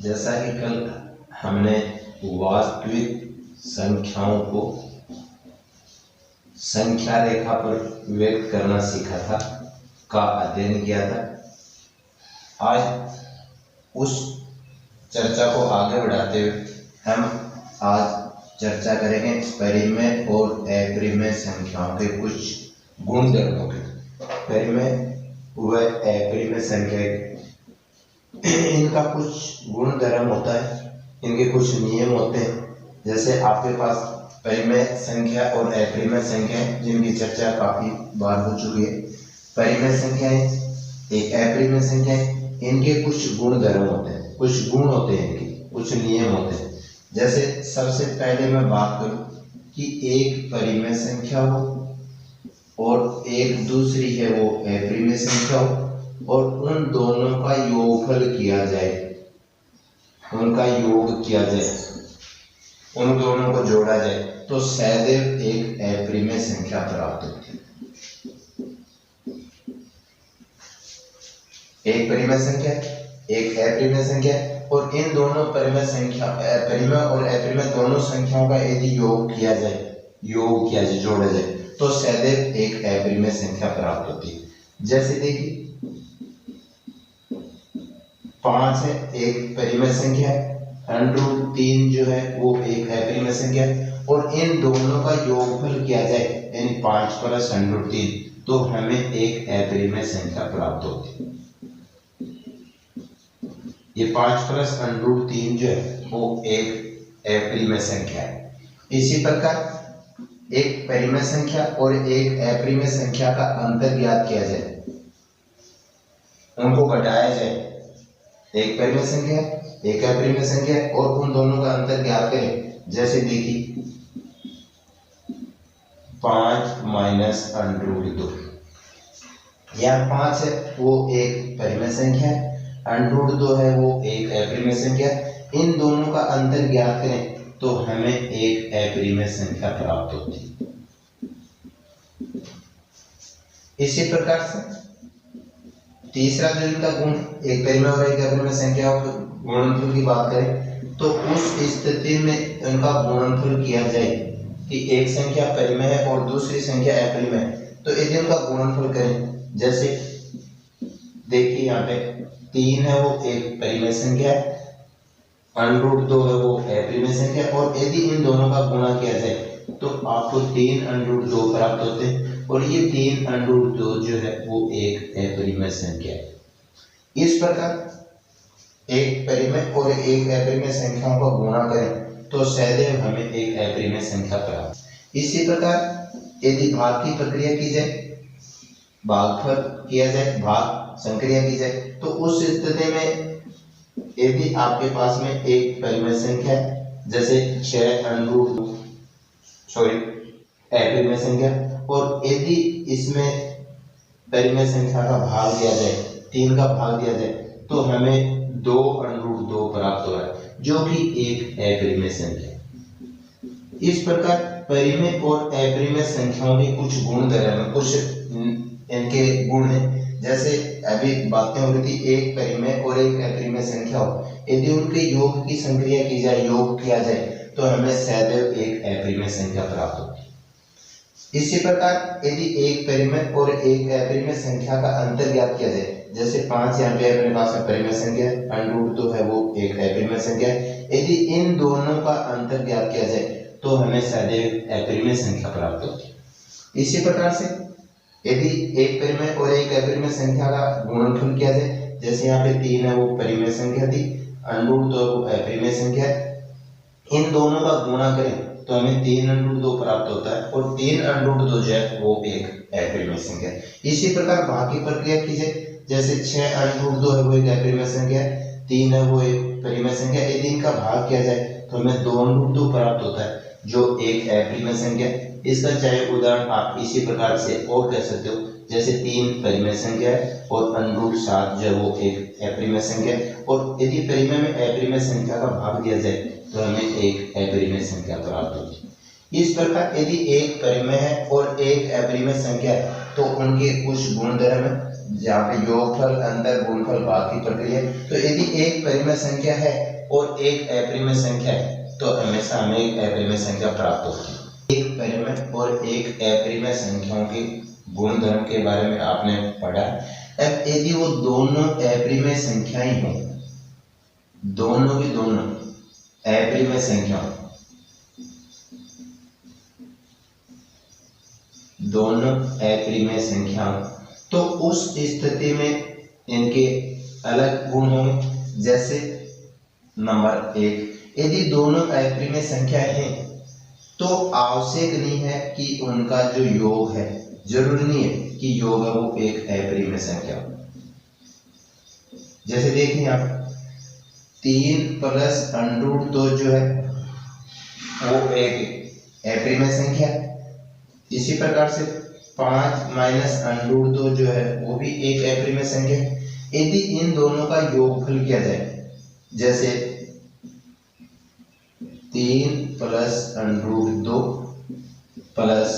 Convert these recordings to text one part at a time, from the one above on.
जैसा कि कल हमने वास्तविक संख्याओं को संख्या रेखा पर व्यक्त करना सीखा था, का अध्ययन किया था। आज उस चर्चा को आगे बढ़ाते हुए हम आज चर्चा करेंगे परिमेय और अपरिमेय संख्याओं के कुछ गुण धर्मों के। परिमेय व अपरिमेय संख्या इनका कुछ गुण धर्म होता है, इनके कुछ नियम होते हैं। जैसे आपके पास परिमेय संख्या और अपरिमेय संख्या है, जिनकी चर्चा काफी बार हो चुकी है। परिमेय संख्या एक अपरिमेय संख्या है, इनके कुछ गुण धर्म होते हैं, कुछ गुण होते हैं, इनके कुछ नियम होते हैं। जैसे सबसे पहले मैं बात करूं कि एक परिमेय संख्या हो और एक दूसरी है वो अपरिमेय संख्या हो और उन दोनों का योगफल किया जाए, उनका योग किया जाए, उन दोनों को जोड़ा जाए तो सदैव एक अपरिमेय संख्या प्राप्त होती है। एक परिमेय संख्या, एक अपरिमेय संख्या, और इन दोनों परिमेय संख्या, परिमेय और अपरिमेय दोनों संख्याओं का यदि योग किया जाए, जोड़ा जाए तो सदैव एक अपरिमेय संख्या प्राप्त होती है। जैसे देखिए 5 है एक परिमेय संख्या है, √3 जो है वो एक अपरिमेय संख्या है, और इन दोनों का योगफल किया जाए यानी 5 + √3 तो हमें एक अपरिमेय संख्या प्राप्त होती है। ये 5 + √3 जो है वो एक अपरिमेय संख्या है। इसी प्रकार एक परिमेय संख्या और एक अपरिमेय संख्या का अंतर ज्ञात किया जाए, उनको घटाया जाए। एक परिमेय संख्या, एक अपरिमेय संख्या और उन दोनों का अंतर ज्ञात करें। जैसे देखिए 5 - √2, यह 5 है वो एक परिमेय संख्या है, √2 है वो एक अपरिमेय संख्या। इन दोनों का अंतर ज्ञात करें तो हमें एक अपरिमेय संख्या प्राप्त होती है। इसी प्रकार से तीसरा जो इनका गुण, एक परिमेय और एक अपरिमेय संख्या के गुणनफल की बात करें तो उस स्थिति में इनका गुणनफल किया जाए कि एक संख्या परिमेय है और दूसरी संख्या अपरिमेय है, तो यदि इनका गुणनफल करें, जैसे देखिए यहाँ पे 3 है वो एक परिमेय संख्या है, √2 है वो अपरिमेय संख्या, और यदि इन दोनों का गुणा किया जाए तो आपको 3 √2 प्राप्त होते हैं, और ये 3 √2 जो है वो एक अपरिमेय संख्या है। इस प्रकार एक परिमेय और एक अपरिमेय संख्याओं का गुणा करें तो सदैव हमें एक अपरिमेय संख्या प्राप्त। इसी प्रकार यदि भाग की प्रक्रिया की जाए, भागफल किया जाए, भाग संक्रिया की जाए, तो उस स्थिति में यदि आपके पास में एक परिमेय संख्या है, जैसे 6 अपरिमेय संख्या, और यदि इसमें परिमेय संख्या का भाग दिया जाए, 3 का भाग दिया जाए, तो हमें 2 √2 प्राप्त हो रहा है, जो कि एक अपरिमेय संख्या है। इस प्रकार परिमेय और अपरिमेय संख्याओं के कुछ गुण धर्म, कुछ इनके गुण हैं। जैसे अभी बातें हो रही थी, एक परिमेय और एक अपरिमेय संख्या हो, यदि उनके योग की संक्रिया की जाए, योग किया जाए, तो हमें सदैव एक अपरिमेय संख्या प्राप्त होती है। इसी प्रकार यदि एक परिमेय और एक अपरिमेय संख्या का अंतर ज्ञात किया जाए, जैसे 5 यहाँ पे अपने पास में परिमेय संख्या है, √2 है वो एक अपरिमेय संख्या है, यदि इन दोनों का अंतर ज्ञात किया जाए तो हमें सदैव अपरिमेय संख्या प्राप्त होती है। इसी प्रकार से यदि एक परिमेय और एक अपरिमेय संख्या का गुणनफल किया जाए, जैसे यहाँ पे 3 है वो परिमेय संख्या थी, √2 वो अपरिमेय संख्या है, इन दोनों का गुणा करें तो हमें 3 √2 प्राप्त होता है, और 3 √2 जो है वो एक अपरिमेय संख्या है। इसी प्रकार भाग की प्रक्रिया की जाए, जैसे 6 √2 है वो एक अपरिमेय संख्या है, 3 है वो एक परिमेय संख्या, यदि इनका भाग किया जाए तो हमें 2 √2 प्राप्त होता है, जो एक अपरिमेय संख्या है। इसका चाहे उदाहरण आप इसी प्रकार से और कह सकते हो, जैसे 3 परिमेय संख्या है और √7 जो वो एक अपरिमेय संख्या है, और यदि परिमेय में अपरिमेय संख्या का भाग दिया जाए तो हमें एक अपरिमेय संख्या प्राप्त होती है। इस प्रकार यदि एक परिमेय है और एक अपरिमेय संख्या है तो उनके कुछ गुण धर्म है। जहाँ पे योगफल, अंतर, गुणनफल, भाग की प्रक्रिया। तो यदि एक परिमेय संख्या है और एक अपरिमेय संख्या है तो हमेशा हमें एक अपरिमेय संख्या प्राप्त होती है। एक परिमेय और एक अपरिमेय संख्याओं के गुणधर्म के बारे में आपने पढ़ा। अब यदि वो दोनों अपरिमेय संख्याएं हों, दोनों की दोनों अपरिमेय संख्याएं, दोनों अपरिमेय संख्याएं, तो उस स्थिति में इनके अलग गुण होंगे। जैसे नंबर 1, यदि दोनों अपरिमेय संख्या हैं तो आवश्यक नहीं है कि उनका जो योग है, जरूरी नहीं है कि योग है वो एक अपरिमेय संख्या हो। जैसे देखिए आप 3 प्लस √2 जो है वो एक अपरिमेय संख्या है। इसी प्रकार से 5 माइनस √2 जो है वो भी एक अपरिमेय संख्या है। यदि इन दोनों का योगफल किया जाए, जैसे 3 प्लस √2 प्लस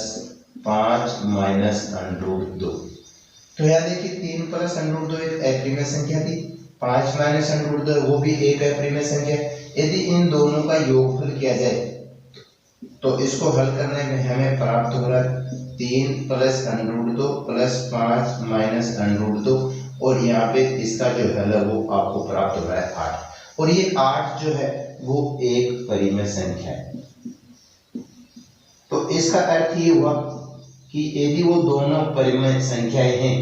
5 माइनस √2, तो यहाँ देखिए 3 प्लस √2 एक अपरिमेय संख्या थी, 5 माइनस √2 वो भी एक अपरिमेय संख्या। यदि इन दोनों का योगफल किया जाए तो इसको हल करने में हमें प्राप्त हो रहा है 3 प्लस √2 प्लस 5 माइनस √2, और यहाँ पे इसका जो हल है वो आपको प्राप्त हो रहा है 8। और ये 8 जो है वो एक परिमेय संख्या है। तो इसका अर्थ ये हुआ कि यदि वो दोनों परिमेय संख्याएं हैं,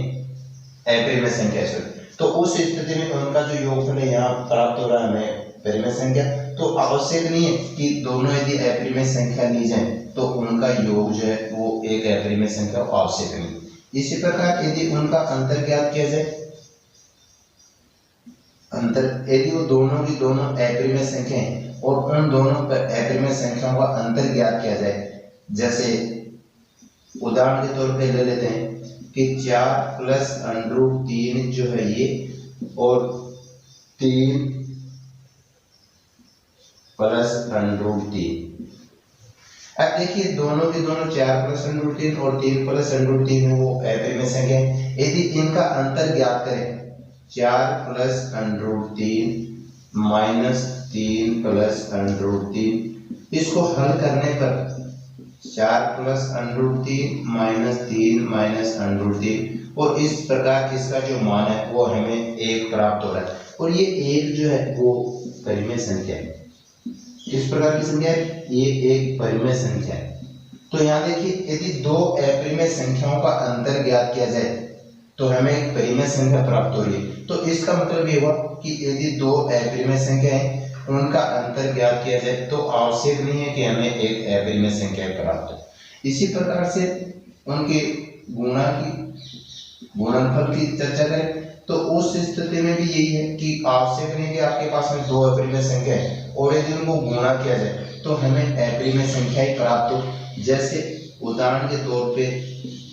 अपरिमेय संख्या से, तो उस स्थिति में उनका जो योगफल है यहाँ प्राप्त हो रहा है हमें परिमेय संख्या। तो आवश्यक नहीं है कि दोनों यदि अपरिमेय संख्या ली जाए तो उनका योग जो है वो एक अपरिमेय संख्या आवश्यक नहीं। इसी प्रकार यदि उनका अंतर ज्ञात किया जाए, अंतर यदि वो दोनों की दोनों अपरिमेय संख्या हैं और उन दोनों अपरिमेय संख्याओं का अंतर ज्ञात किया जाए, जैसे उदाहरण के तौर पे ले लेते हैं कि 4 प्लस √3 जो है ये, और 3 प्लस √3। अब देखिए दोनों के दोनों 4 प्लस √3 और 3 प्लस √3 है वो अपरिमेय संख्या है। यदि इनका अंतर ज्ञात करें, 4 प्लस √3 माइनस 3 प्लस √3, इसको हल करने पर 4 प्लस √3 माइनस 3 माइनस √3, और इस प्रकार इसका जो मान है वो हमें 1 प्राप्त हो रहा है। और ये 1 जो है वो परिमेय संख्या है। किस प्रकार की संख्या है? ये एक परिमेय संख्या है। तो यहाँ देखिए यदि दो अपरिमेय संख्याओं का अंतर ज्ञात किया जाए तो हमें एक परिमेय संख्या प्राप्त हो रही है। तो इसका मतलब ये हुआ कि यदि दो अपरिमेय संख्या है उनका अंतर ज्ञात किया जाए तो आवश्यक नहीं है कि हमें एक अपरिमेय संख्या प्राप्त हो। इसी प्रकार से उनके गुणनफल की चर्चा करें तो उस स्थिति में भी यही है कि आवश्यक नहीं कि आपके पास में दो अपरिमेय संख्या है और यदि उनको गुणा किया जाए तो हमें अपरिमेय संख्या ही प्राप्त हो। जैसे उदाहरण के तौर पे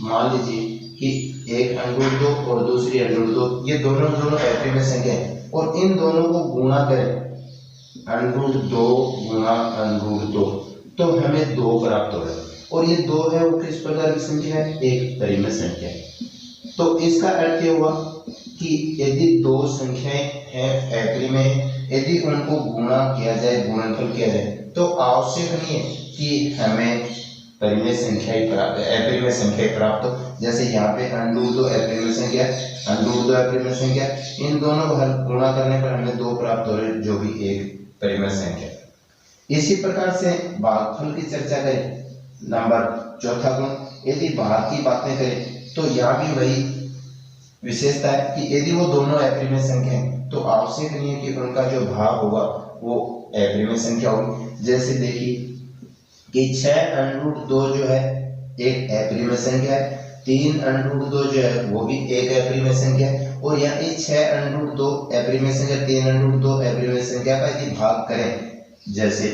मान लीजिए कि एक √2 और दूसरी √2, ये दोनों अपरिमेय संख्या है और इन दोनों को गुणा करें √2 गुणा √2 तो हमें 2 प्राप्त हो रहा है। और ये 2 है वो किस प्रकार की संख्या है? एक परिमेय संख्या है। तो इसका अर्थ ये हुआ कि यदि दो संख्याएं हैं अपरिमेय, यदि उनको गुणा किया जाए, गुणनफल किया जाए, तो आवश्यक नहीं है कि हमें परिमेय संख्या ही प्राप्त अपरिमेय संख्या प्राप्त हो। जैसे यहाँ पे √2 अपरिमेय संख्या, √2 अपरिमेय संख्या, इन दोनों को गुणा करने पर हमें 2 प्राप्त हो रहे हैं जो भी एक परिमेय संख्या। इसी प्रकार से भागफल की चर्चा करें, नंबर चौथा गुण, यदि भाग की बातें करें तो यहाँ भी वही विशेषता है कि यदि वो दोनों अपरिमेय संख्या हैं तो आवश्यक नहीं है कि उनका जो भाग होगा वो अपरिमेय संख्या होगी। जैसे देखिए कि 6√2 जो है एक अपरिमेय संख्या है, 3√2 जो है वो भी एक अपरिमेय संख्या है, और यहाँ इस 6√2 अपरिमेय संख्या 3√2 अपरिमेय संख्या का यदि भाग करें, जैसे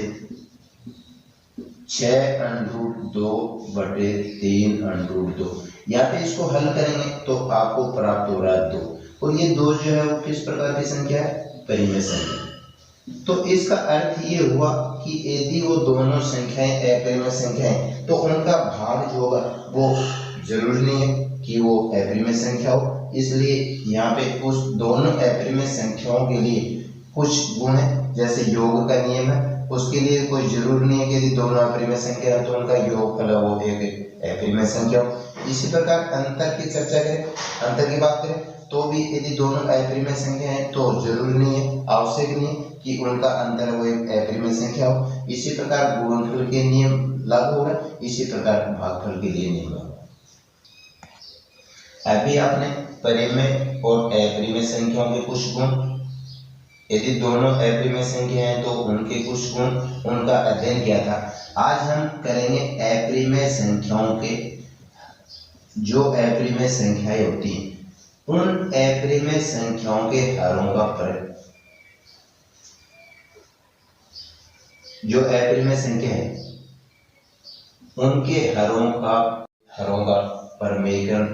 6√2 बटे 3√2, यहाँ पे इसको हल करेंगे तो आपको प्राप्त हो रहा है 2, और ये 2 जो है वो किस प्रकार की संख्या है? परिमेय संख्या। तो इसका अर्थ ये हुआ कि यदि वो दोनों संख्याएं अपरिमेय संख्याएं तो उनका भाग जो होगा वो जरूरी नहीं है कि वो अपरिमेय संख्या हो, इसलिए यहाँ पे उस दोनों अपरिमेय संख्याओं के लिए कुछ गुण है, जैसे योग का नियम है, उसके लिए कोई जरूर नहीं है कि यदि दोनों अपरिमेय संख्या है तो उनका योग अलग हो एक अपरिमेय संख्या हो। इसी प्रकार अंतर की चर्चा करें, अंतर की बात करें तो भी यदि दोनों अपरिमेय संख्या है तो जरूरी नहीं है, आवश्यक नहीं है कि उनका अंतर वो एक अपरिमेय संख्या हो। इसी प्रकार गुणनफल के नियम लागू होगा, इसी प्रकार भागफल के लिए नियम लागू। अभी आपने परिमेय और अपरिमेय संख्याओं के कुछ गुण, यदि दोनों अपरिमेय संख्या हैं तो उनके कुछ गुण, उनका अध्ययन किया था। आज हम करेंगे अपरिमेय संख्याओं के, जो अपरिमेय संख्याएं होती हैं उन अपरिमेय संख्याओं के हरों का प्रयोग। जो अपरिमेय संख्या है उनके हरों का परमेयकरण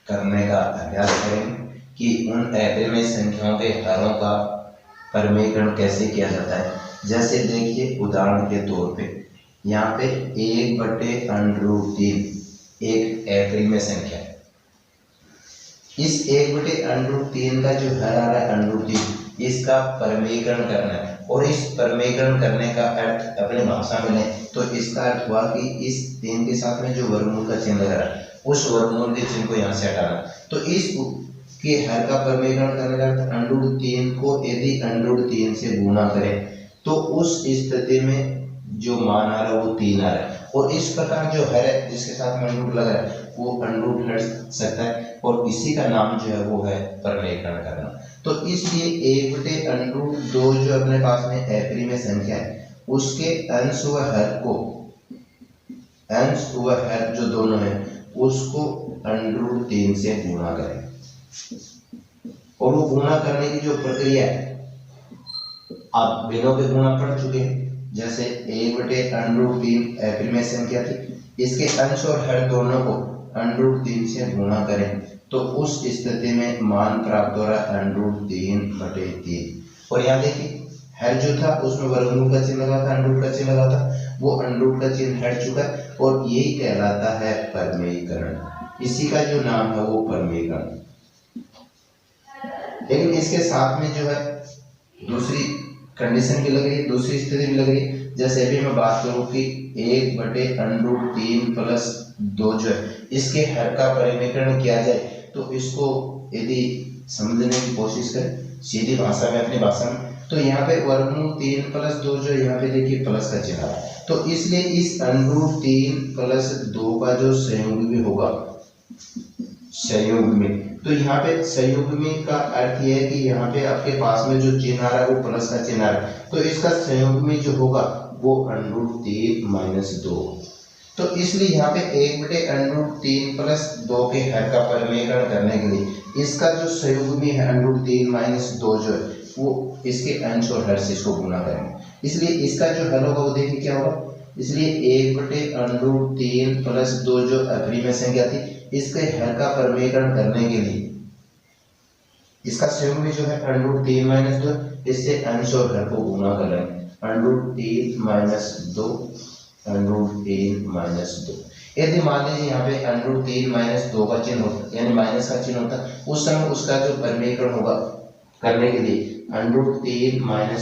करने का अभ्यास करेंगे कि उन अपरिमेय संख्याओं के हरों का परमेयकरण कैसे किया जाता है। जैसे देखिए उदाहरण के तौर पे यहाँ पे 1/√3 एक अपरिमेय संख्या है। इस 1/√3 का जो हर आ रहा है √3, इसका परमेयकरण करना है। और इस परमेयकरण करने का अर्थ अपने भाषा में लें तो इसका अर्थ हुआ कि इस 3 के साथ में जो वर्गमूल का चिन्ह लगा रहा है उस वर्गमूल के चिन्ह को यहाँ से हटाना। तो इस के हर का परमेयकरण करने का अर्थ √3 को यदि √3 से गुणा करें तो उस स्थिति में जो मान आ रहा है वो 3 आ रहा है। और इस प्रकार जो हर है जिसके साथ में √ लगा है वो √ हट सकता है, और इसी का नाम जो है वो है परमेयकरण करना। तो इसलिए 1/√2 जो अपने पास में अपरिमेय संख्या है उसके अंश व हर जो दोनों है उसको √3 से गुणा करें। और वो गुणा करने की जो प्रक्रिया है आप बिनों के गुणा पढ़ चुके हैं। जैसे 1/√3 अपरिमेय संख्या थी, इसके अंश और हर दोनों को √3 से गुणा करें तो उस स्थिति में मान प्राप्त हो रहा है √3/3। और यहाँ देखिए हर जो था उसमें वर्गमूल का चिन्ह लगा था, √ का चिन्ह लगा था, वो √ का चिन्ह हट चुका है और यही कहलाता है परमेयकरण। इसी का जो नाम है वो परमेयकरण। लेकिन इसके साथ में जो है दूसरी कंडीशन भी लग रही है, दूसरी स्थिति भी लग रही है। जैसे अभी मैं बात करूं कि 1/√3 + 2 जो है इसके हर का परमेयकरण किया जाए तो इसको यदि समझने की कोशिश करें सीधी भाषा में, अपनी भाषा में, तो यहाँ पे वर्गमूल 3 + 2 जो यहाँ पे देखिए प्लस का चिन्ह है। तो इसलिए इस √3 + 2 का जो संयुग्मी होगा, संयुग्मी, तो यहाँ पे संयुग्मी का अर्थ यह है कि यहाँ पे आपके पास में जो चिन्ह आ रहा है वो प्लस का चिन्ह आ रहा है, तो इसका संयुग्मी जो होगा वो √3 - 2। तो इसलिए यहाँ पे 1/√3 + 2 के हर का परमेयकरण करने के लिए इसका जो संयुग्मी है √3 - 2 जो है वो इसके अंश और हर से इसको गुणा करेंगे। इसलिए इसका जो हल होगा वो देखिए क्या होगा। इसलिए 1/√3 + 2 जो अपरिमेय संख्या थी इसके हर का परमेयकरण करने के लिए इसका संयुग्मी जो है √3 - 2, इससे अंश और हर को गुणा कर रहे हैं √3 - 2 √3 - 2। यदि मान लीजिए यहाँ पे √3 - 2 का चिन्ह होता यानी माइनस का चिन्ह होता, उस समय उसका जो परमेयकरण होगा करने के लिए √3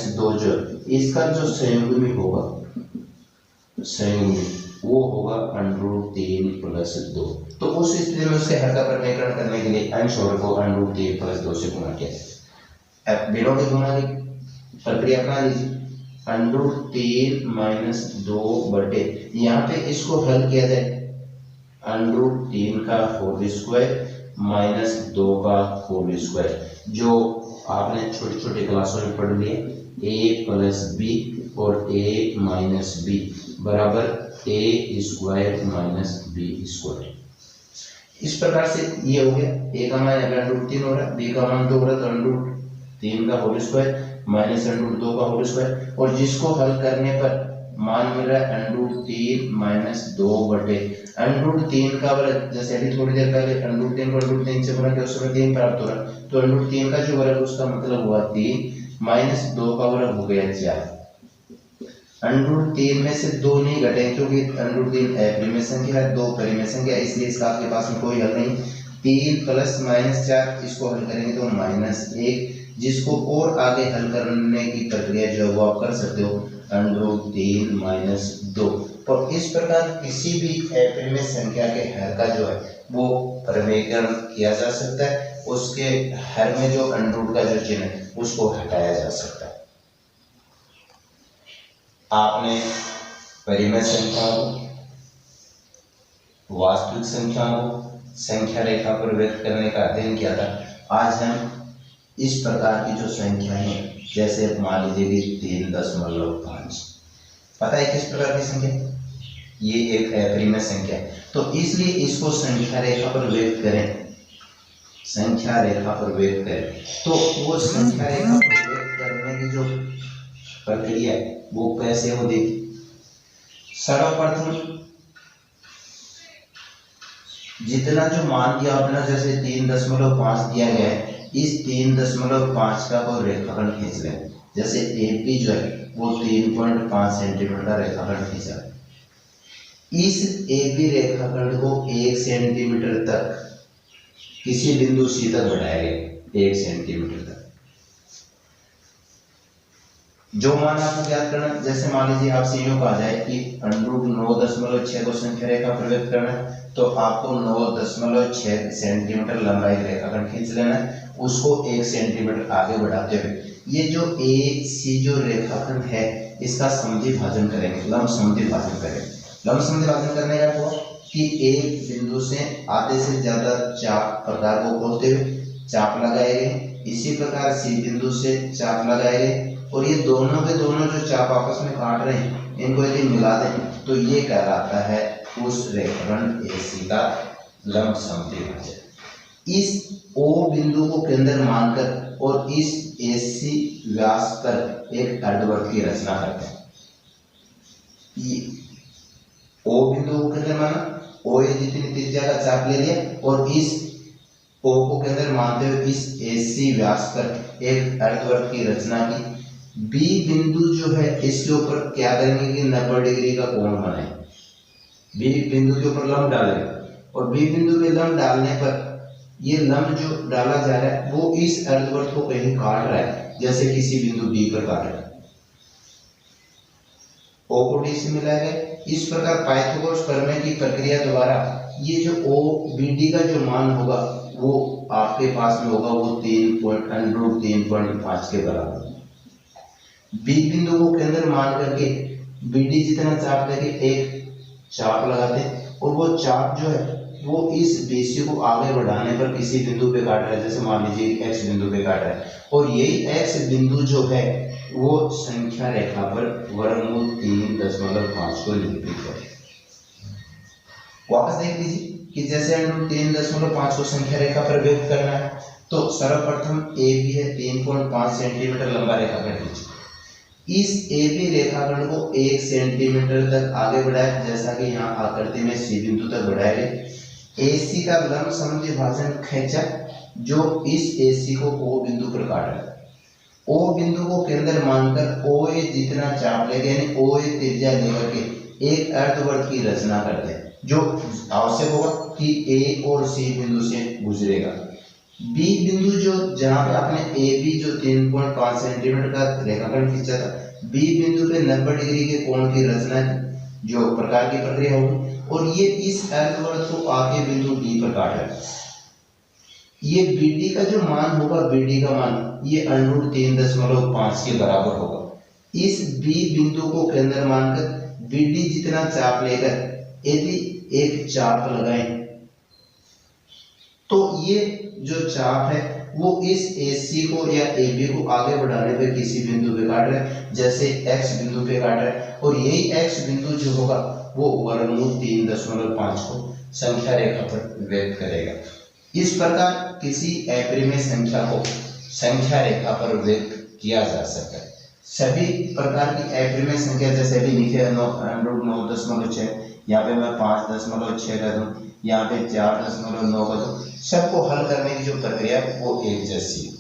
- 2 जो इसका जो संयुग्मी होगा, संयुग्मी वो होगा √3 + 2। तो उस स्थिति में उसके हर का परमेयकरण करने के लिए अंश और को √3 + 2 से गुणा किया जाए। अब बिनों के गुणा की प्रक्रिया अपना लीजिए। √3 - 2 बटे, यहाँ पे इसको हल किया जाए √3 का होल स्क्वायर - 2 का होल स्क्वायर, जो आपने छोटी छोटी क्लासों में पढ़ लिए, a + b और a - b बराबर a² - b²। इस प्रकार से ये हो गया, a का मान √3 हो रहा है, b का मान 2 हो रहा है, तो √3 का होल स्क्वायर -√2 का होल स्क्वायर, और जिसको हल करने पर मान मिल रहा है √3 - 2 बटे √3 का वर्ग। जैसे अभी थोड़ी देर पहले √3 को √3 से गुणा किया उस समय 3 प्राप्त हो रहा है, तो √3 का जो वर्ग उसका मतलब हुआ 3 - 2 का वर्ग हो गया 4। √3 में से 2 नहीं घटे क्योंकि √3 अपरिमेय संख्या है, 2 परिमेय संख्या, इसलिए इसका आपके पास में कोई हल नहीं। 3 प्लस माइनस 4, इसको हल करेंगे तो -1, जिसको और आगे हल करने की प्रक्रिया जो वो आप कर सकते हो √3 - 2। और इस प्रकार किसी भी अपरिमेय संख्या के हर का जो है वो परिमेयकरण किया जा सकता है, उसके हर में जो √ का जो चिन्ह है उसको हटाया जा सकता है। आपने परिमेय संख्या को, वास्तविक संख्या को संख्या रेखा पर व्यक्त करने का अध्ययन किया था। आज हम इस प्रकार की जो संख्या है, जैसे मान लीजिए कि 3.5, पता है किस प्रकार की संख्या, ये एक अपरिमेय संख्या है, तो इसलिए इसको संख्या रेखा पर व्यक्त करें, संख्या रेखा पर व्यक्त करें, तो वो संख्या रेखा पर व्यक्त करने की जो प्रक्रिया है वो कैसे हो देखिए। सर्वप्रथम जितना जो मान दिया आपने, जैसे 3.5 दिया गया है, इस 3.5 का कोई रेखाखंड खींच लें। जैसे AP जो है वो 3.5 सेंटीमीटर का रेखाखंड खींचा है। इस AB रेखाखंड को 1 सेंटीमीटर तक किसी बिंदु C तक बढ़ाएंगे, 1 सेंटीमीटर तक। जो मान आपको ज्ञात करना, जैसे मान लीजिए आपसे यूं कहा जाए कि √9.6 को संख्या रेखा पर व्यक्त करना है, तो आपको 9.6 सेंटीमीटर लंबा एक रेखाखंड खींच लेना है, उसको 1 सेंटीमीटर आगे बढ़ाते हुए ये जो AC जो रेखाखंड है इसका समद्विभाजन करेंगे, लंब समद्विभाजन करेंगे। लंब समद्विभाजन करने का मतलब कि एक बिंदु से आधे से ज्यादा चाप प्रकार को खोलते हुए चाप लगाए गए, इसी प्रकार C बिंदु से चाप लगाए गए, और ये दोनों के दोनों जो चाप आपस में काट रहे हैं इनको यदि मिला दें तो ये कहलाता है उस रेखाखंड AC का लंब समद्विभाजन। इस O बिंदु को केंद्र मानकर और इस AC व्यास पर एक अर्धवृत्त की रचना करते हैं। ये O बिंदु को केंद्र माना, OA जितनी त्रिज्या का चाप ले लिया, और इस O को केंद्र मानते हुए इस AC व्यास पर एक अर्धवृत्त की रचना की। B बिंदु जो है इसके ऊपर क्या करेंगे कि 90 डिग्री का कोण बनाए, B बिंदु के ऊपर लंब डालेंगे, और B बिंदु पे लंब डालने पर ये लंब जो डाला जा रहा है वो इस अर्धवृत्त को कहीं काट रहा है, जैसे किसी बिंदु B पर काट रहा है, O को D से मिलाया गया। इस प्रकार पाइथागोरस प्रमेय की प्रक्रिया द्वारा ये जो OBD का जो मान होगा वो आपके पास में होगा वो 3.5 के बराबर। B बिंदु को केंद्र मान करके BD जितना चाप लेके एक चाप लगाते हैं, और वो चाप जो है वो इस BC को आगे बढ़ाने पर किसी बिंदु पे काट रहा है, जैसे मान लीजिए X बिंदु पे काट रहा है, और यही X बिंदु जो है वो संख्या रेखा पर वर्गमूल 3.5 को निरूपित है। वापस देख लीजिए कि जैसे हम 3.5 को संख्या रेखा पर व्यक्त करना है, तो सर्वप्रथम AB है 3.5 सेंटीमीटर लंबा रेखाखंड खींचो। इस AB रेखाखंड को 1 सेंटीमीटर तक आगे बढ़ाए, जैसा कि यहाँ आकृति में C बिंदु तक बढ़ाए गए। AC का लंब समद्विभाजन खींचा जो इस AC को O बिंदु पर काट रहा है। O बिंदु को केंद्र मानकर OA जितना चाप लेके यानी OA त्रिज्या लेकर के एक अर्धवृत्त की रचना करते हैं, जो आवश्यक होगा कि A और C बिंदु से गुजरेगा। B बिंदु जो जहां पे आपने AB जो 3.5 सेंटीमीटर का रेखाखंड खींचा था, B बिंदु पे 90 डिग्री के कोण की रचना जो प्रकार की प्रक्रिया होगी, और ये इस अर्धवृत्त को आके बिंदु D पर काट रहा है। ये BD का जो मान होगा, BD का मान ये √3.5 के बराबर होगा। इस B बिंदु को केंद्र मानकर BD जितना चाप लेकर यदि एक चाप लगाएं तो ये जो चाप है वो इस AC को या AB को आगे बढ़ाने पे किसी बिंदु पे काट रहा है, जैसे X बिंदु पे काट रहा है, और यही X बिंदु जो होगा वो वर्गमूल 3.5 को संख्या रेखा पर व्यक्त करेगा। इस प्रकार किसी अपरिमेय संख्या को संख्या रेखा पर व्यक्त किया जा सकता है। सभी प्रकार की अपरिमेय संख्या जैसे भी लिखे √9.6, यहाँ पे मैं 5.6 कर दूं, यहाँ पे 4.9 कर दूं, सबको हल करने की जो प्रक्रिया वो एक जैसी है।